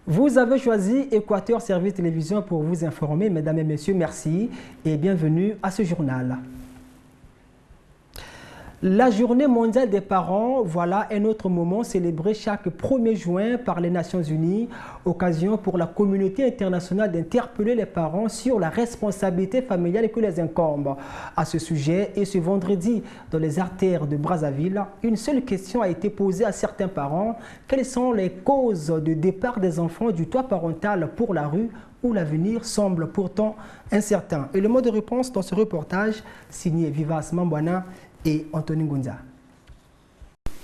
Vous avez choisi Équateur Service Télévision pour vous informer. Mesdames et messieurs, merci et bienvenue à ce journal. La journée mondiale des parents, voilà un autre moment célébré chaque 1er juin par les Nations Unies, occasion pour la communauté internationale d'interpeller les parents sur la responsabilité familiale qui les incombe. À ce sujet, et ce vendredi, dans les artères de Brazzaville, une seule question a été posée à certains parents. Quelles sont les causes de départ des enfants du toit parental pour la rue où l'avenir semble pourtant incertain? Et le mot de réponse dans ce reportage, signé Vivas Mambwana et Anthony Ngunza.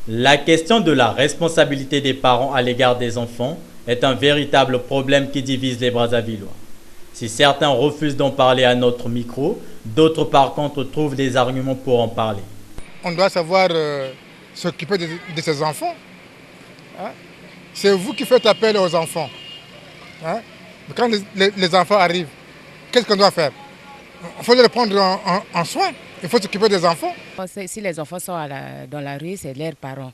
La question de la responsabilité des parents à l'égard des enfants est un véritable problème qui divise les Brazzavillois. Si certains refusent d'en parler à notre micro, d'autres par contre trouvent des arguments pour en parler. On doit savoir s'occuper de ses enfants. Hein? C'est vous qui faites appel aux enfants. Hein? Quand les enfants arrivent, qu'est-ce qu'on doit faire? Il faut les prendre en soin. Il faut s'occuper des enfants. Si les enfants sont dans la rue, c'est leurs parents.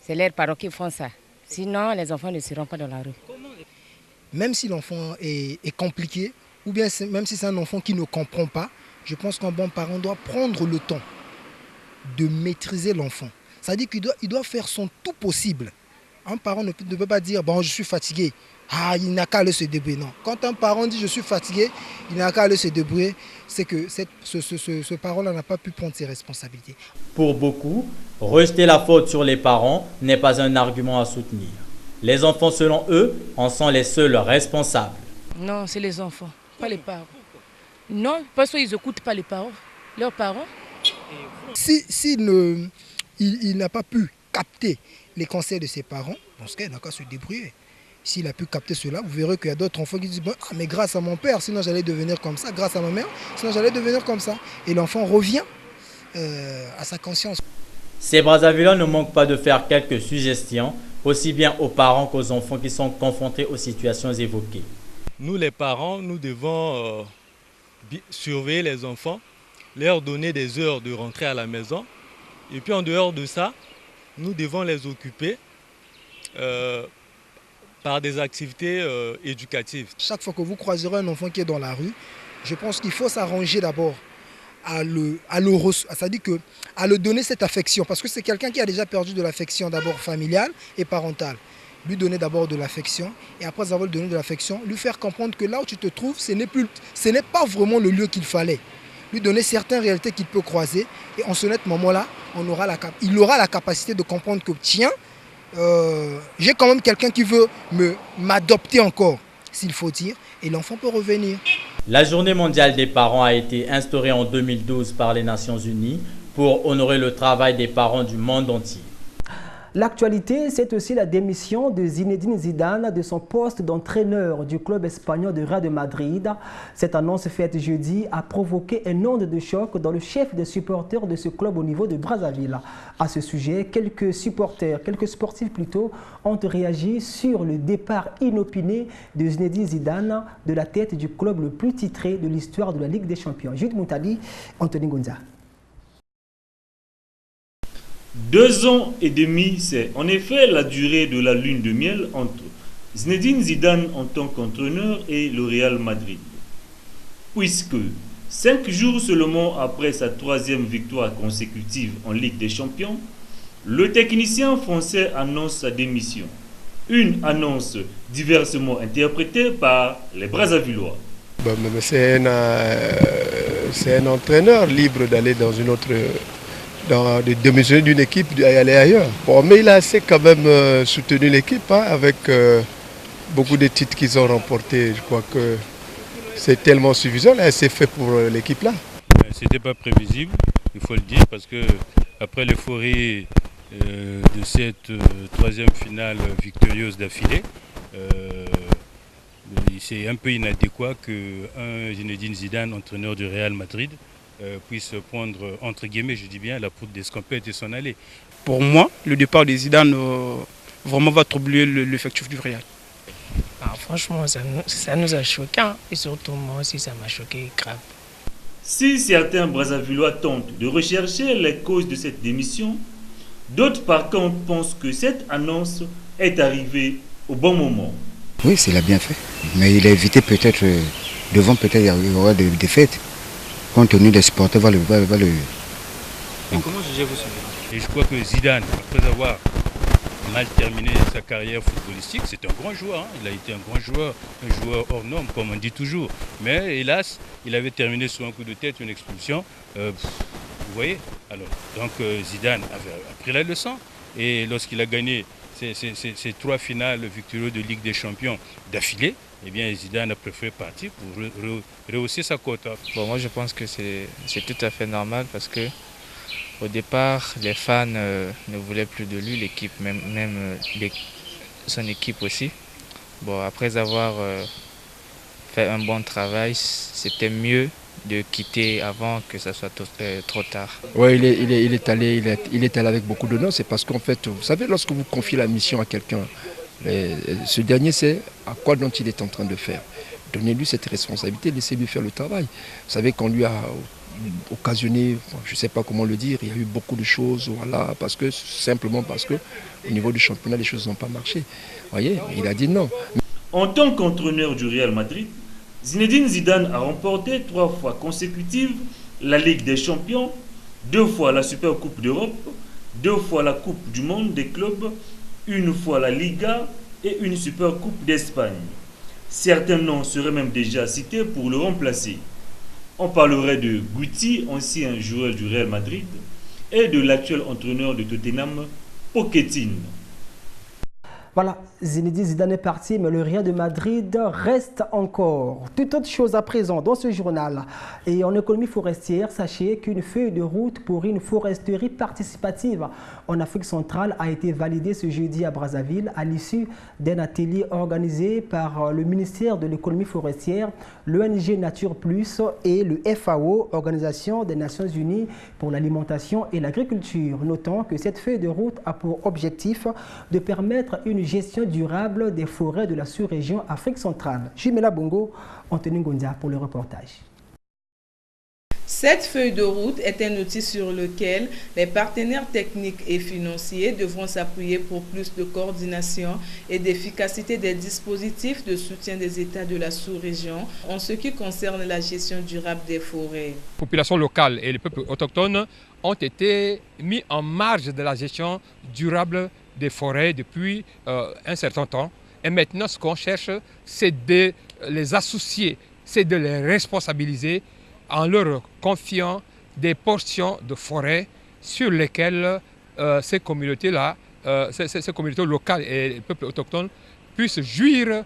C'est leurs parents qui font ça. Sinon, les enfants ne seront pas dans la rue. Même si l'enfant est compliqué, ou bien même si c'est un enfant qui ne comprend pas, je pense qu'un bon parent doit prendre le temps de maîtriser l'enfant. C'est-à-dire qu'il doit faire son tout possible. Un parent ne peut pas dire « bon, je suis fatigué ». Ah, il n'a qu'à aller se débrouiller. Non. Quand un parent dit je suis fatigué, il n'a qu'à aller se débrouiller, c'est que ce parent-là n'a pas pu prendre ses responsabilités. Pour beaucoup, rejeter la faute sur les parents n'est pas un argument à soutenir. Les enfants, selon eux, en sont les seuls responsables. Non, c'est les enfants, pas les parents. Non, parce qu'ils n'écoutent pas les parents, leurs parents. Il n'a pas pu capter les conseils de ses parents, dans ce cas, il n'a qu'à se débrouiller. S'il a pu capter cela, vous verrez qu'il y a d'autres enfants qui disent ah, mais grâce à mon père, sinon j'allais devenir comme ça, grâce à ma mère, sinon j'allais devenir comme ça. Et l'enfant revient à sa conscience. Ces Brazzavillois ne manquent pas de faire quelques suggestions, aussi bien aux parents qu'aux enfants qui sont confrontés aux situations évoquées. Nous les parents, nous devons surveiller les enfants, leur donner des heures de rentrer à la maison. Et puis en dehors de ça, nous devons les occuper par des activités éducatives. Chaque fois que vous croiserez un enfant qui est dans la rue, je pense qu'il faut s'arranger d'abord à le donner cette affection. Parce que c'est quelqu'un qui a déjà perdu de l'affection d'abord familiale et parentale. Lui donner d'abord de l'affection et après avoir donné de l'affection, lui faire comprendre que là où tu te trouves, ce n'est pas vraiment le lieu qu'il fallait. Lui donner certaines réalités qu'il peut croiser et en ce net moment-là, il aura la capacité de comprendre que tiens, j'ai quand même quelqu'un qui veut m'adopter encore, s'il faut dire, et l'enfant peut revenir. La journée mondiale des parents a été instaurée en 2012 par les Nations Unies pour honorer le travail des parents du monde entier. L'actualité, c'est aussi la démission de Zinedine Zidane de son poste d'entraîneur du club espagnol de Real de Madrid. Cette annonce faite jeudi a provoqué une onde de choc dans le chef des supporters de ce club au niveau de Brazzaville. À ce sujet, quelques sportifs plutôt, ont réagi sur le départ inopiné de Zinedine Zidane de la tête du club le plus titré de l'histoire de la Ligue des Champions. Jude Moutali, Anthony Ngunza. 2 ans et demi, c'est en effet la durée de la lune de miel entre Zinedine Zidane en tant qu'entraîneur et le Real Madrid. Puisque 5 jours seulement après sa 3e victoire consécutive en Ligue des Champions, le technicien français annonce sa démission. Une annonce diversement interprétée par les Brazzavillois. C'est un entraîneur libre d'aller dans une autre... de démissionner d'une équipe et aller ailleurs. Bon, mais il a assez quand même soutenu l'équipe avec beaucoup de titres qu'ils ont remportés. Je crois que c'est tellement suffisant, c'est fait pour l'équipe là. C'était pas prévisible, il faut le dire, parce que après l'euphorie de cette 3e finale victorieuse d'affilée, c'est un peu inadéquat qu'un Zinedine Zidane, entraîneur du Real Madrid, puisse prendre, entre guillemets, je dis bien, la poudre d'escampette et s'en aller. Pour moi, le départ de Zidane vraiment va troubler l'effectif du Real. Franchement, ça nous a choqués, hein. Et surtout moi aussi, ça m'a choqué grave. Si certains Brazzavillois tentent de rechercher les causes de cette démission, d'autres par contre pensent que cette annonce est arrivée au bon moment. Oui, c'est l'a bien fait. Mais il a évité peut-être, devant peut-être y aura des défaites. Compte tenu des supporters, va le. Et comment jugez-vous ce match? Et je crois que Zidane, après avoir mal terminé sa carrière footballistique, c'est un grand joueur. Hein. Il a été un grand joueur, un joueur hors norme, comme on dit toujours. Mais hélas, il avait terminé sur un coup de tête, une expulsion. Vous voyez? Alors, donc Zidane avait pris la leçon. Et lorsqu'il a gagné ces 3 finales victorieuses de Ligue des Champions d'affilée, eh bien Zidane a préféré partir pour rehausser sa cote. Bon, moi je pense que c'est tout à fait normal parce que au départ, les fans ne voulaient plus de lui, l'équipe, même son équipe aussi. Bon, après avoir fait un bon travail, c'était mieux de quitter avant que ça soit trop tard. Oui, il est allé avec beaucoup d'honneur. C'est parce qu'en fait, vous savez, lorsque vous confiez la mission à quelqu'un, ce dernier sait à quoi dont il est en train de faire. Donnez-lui cette responsabilité, laissez-lui faire le travail. Vous savez qu'on lui a occasionné, je ne sais pas comment le dire, il y a eu beaucoup de choses, voilà, simplement parce que au niveau du championnat, les choses n'ont pas marché. Vous voyez, il a dit non. En tant qu'entraîneur du Real Madrid, Zinedine Zidane a remporté 3 fois consécutives la Ligue des Champions, 2 fois la Super Coupe d'Europe, 2 fois la Coupe du Monde des clubs, 1 fois la Liga et une Super Coupe d'Espagne. Certains noms seraient même déjà cités pour le remplacer. On parlerait de Guti, ancien joueur du Real Madrid, et de l'actuel entraîneur de Tottenham, Pochettino. Voilà, Zinedine Zidane est parti, mais le Real de Madrid reste encore. Toute autre chose à présent dans ce journal. Et en économie forestière, sachez qu'une feuille de route pour une foresterie participative en Afrique centrale a été validée ce jeudi à Brazzaville à l'issue d'un atelier organisé par le ministère de l'économie forestière, l'ONG Nature Plus et le FAO, Organisation des Nations Unies pour l'alimentation et l'agriculture. Notons que cette feuille de route a pour objectif de permettre une gestion durable des forêts de la sous-région Afrique centrale. Jimena Bongo, Anthony Ngondia pour le reportage. Cette feuille de route est un outil sur lequel les partenaires techniques et financiers devront s'appuyer pour plus de coordination et d'efficacité des dispositifs de soutien des États de la sous-région en ce qui concerne la gestion durable des forêts. Les populations locales et les peuples autochtones ont été mis en marge de la gestion durable des forêts depuis un certain temps. Et maintenant, ce qu'on cherche, c'est de les associer, c'est de les responsabiliser en leur confiant des portions de forêt sur lesquelles ces communautés-là, ces communautés locales et les peuples autochtones puissent jouir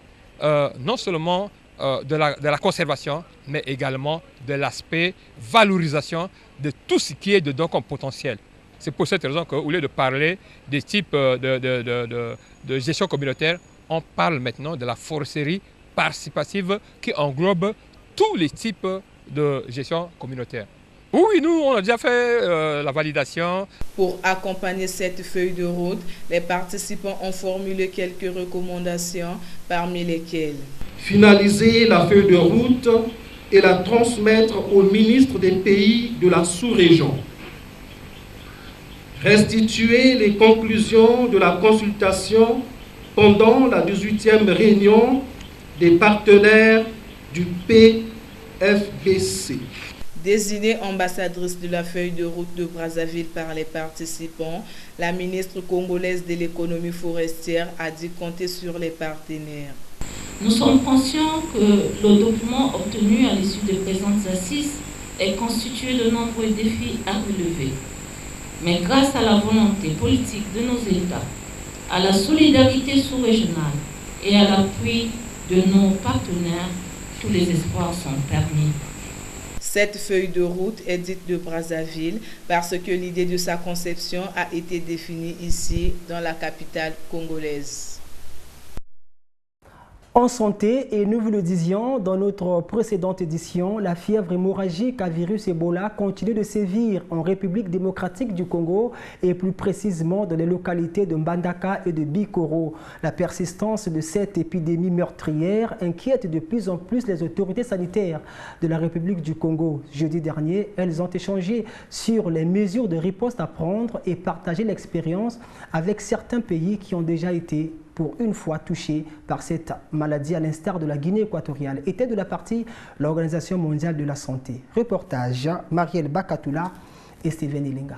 non seulement de la conservation, mais également de l'aspect valorisation de tout ce qui est dedans comme potentiel. C'est pour cette raison qu'au lieu de parler des types de gestion communautaire, on parle maintenant de la foresterie participative qui englobe tous les types de gestion communautaire. Oui, nous, on a déjà fait la validation. Pour accompagner cette feuille de route, les participants ont formulé quelques recommandations, parmi lesquelles finaliser la feuille de route et la transmettre au ministre des pays de la sous-région. Restituer les conclusions de la consultation pendant la 18e réunion des partenaires du PFBC. Désignée ambassadrice de la feuille de route de Brazzaville par les participants, la ministre congolaise de l'économie forestière a dit compter sur les partenaires. Nous sommes conscients que le document obtenu à l'issue des présentes assises est constitué de nombreux défis à relever. Mais grâce à la volonté politique de nos États, à la solidarité sous-régionale et à l'appui de nos partenaires, tous les espoirs sont permis. Cette feuille de route est dite de Brazzaville parce que l'idée de sa conception a été définie ici, dans la capitale congolaise. En santé, et nous vous le disions dans notre précédente édition, la fièvre hémorragique à virus Ebola continue de sévir en République démocratique du Congo et plus précisément dans les localités de Mbandaka et de Bikoro. La persistance de cette épidémie meurtrière inquiète de plus en plus les autorités sanitaires de la République du Congo. Jeudi dernier, elles ont échangé sur les mesures de riposte à prendre et partagé l'expérience avec certains pays qui ont déjà été pour une fois touchés par cette maladie, à l'instar de la Guinée équatoriale. Était de la partie l'Organisation mondiale de la santé. Reportage Marielle Bakatoula et Steven Ilinga.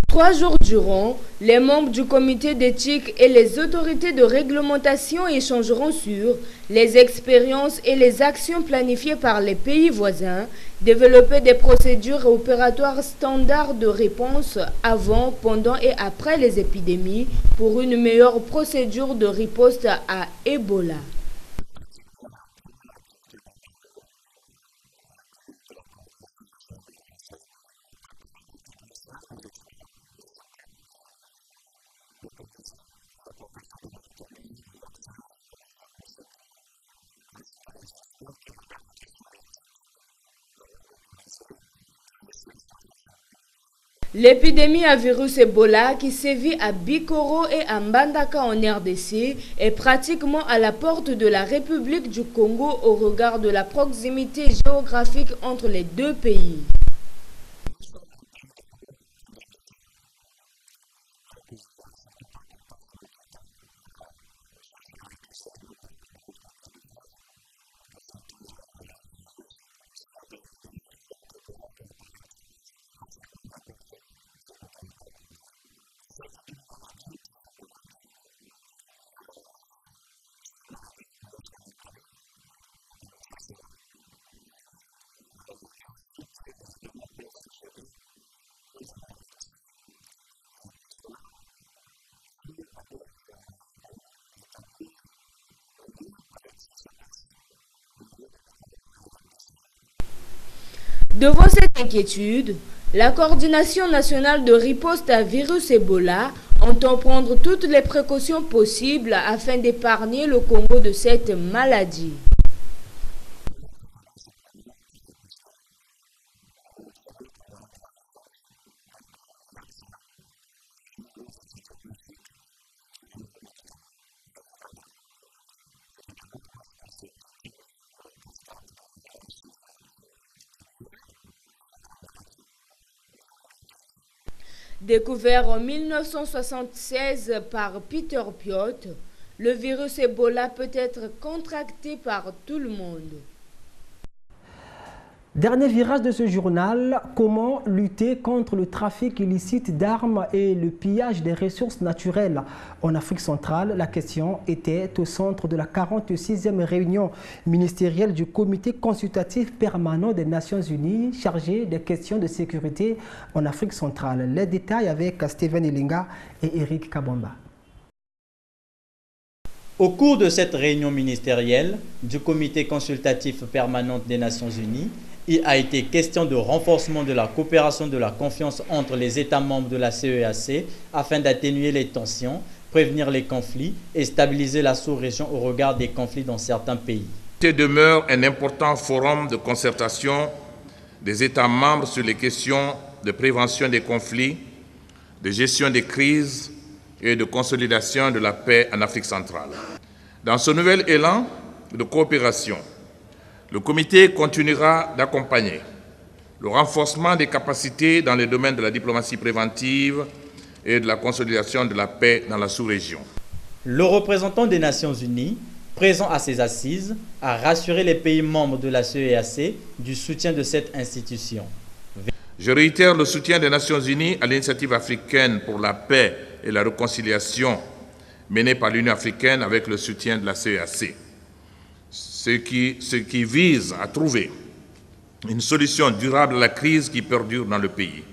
3 jours durant, les membres du comité d'éthique et les autorités de réglementation échangeront sur les expériences et les actions planifiées par les pays voisins, développer des procédures opératoires standards de réponse avant, pendant et après les épidémies pour une meilleure procédure de riposte à Ebola. L'épidémie à virus Ebola qui sévit à Bikoro et à Mbandaka en RDC est pratiquement à la porte de la République du Congo au regard de la proximité géographique entre les deux pays. Devant cette inquiétude, la Coordination nationale de riposte à virus Ebola entend prendre toutes les précautions possibles afin d'épargner le Congo de cette maladie. Découvert en 1976 par Peter Piot, le virus Ebola peut être contracté par tout le monde. Dernier virage de ce journal, comment lutter contre le trafic illicite d'armes et le pillage des ressources naturelles en Afrique centrale? La question était au centre de la 46e réunion ministérielle du comité consultatif permanent des Nations Unies chargé des questions de sécurité en Afrique centrale. Les détails avec Steven Ilinga et Eric Kabamba. Au cours de cette réunion ministérielle du comité consultatif permanent des Nations Unies, il a été question de renforcement de la coopération, de la confiance entre les États membres de la CEEAC afin d'atténuer les tensions, prévenir les conflits et stabiliser la sous-région au regard des conflits dans certains pays. Ce demeure un important forum de concertation des États membres sur les questions de prévention des conflits, de gestion des crises et de consolidation de la paix en Afrique centrale. Dans ce nouvel élan de coopération, le comité continuera d'accompagner le renforcement des capacités dans les domaines de la diplomatie préventive et de la consolidation de la paix dans la sous-région. Le représentant des Nations Unies, présent à ces assises, a rassuré les pays membres de la CEEAC du soutien de cette institution. Je réitère le soutien des Nations Unies à l'initiative africaine pour la paix et la réconciliation menée par l'Union africaine avec le soutien de la CEEAC. Ce qui vise à trouver une solution durable à la crise qui perdure dans le pays.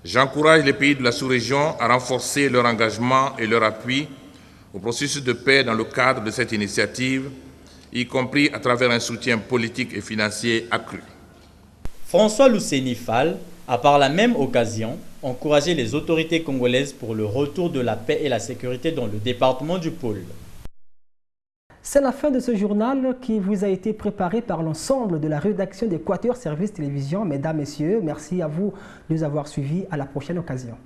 J'encourage les pays de la sous-région à renforcer leur engagement et leur appui au processus de paix dans le cadre de cette initiative, y compris à travers un soutien politique et financier accru. François Luceni Fall a par la même occasion encouragé les autorités congolaises pour le retour de la paix et la sécurité dans le département du Pôle. C'est la fin de ce journal qui vous a été préparé par l'ensemble de la rédaction d'Équateur Service Télévision. Mesdames, Messieurs, merci à vous de nous avoir suivis. À la prochaine occasion.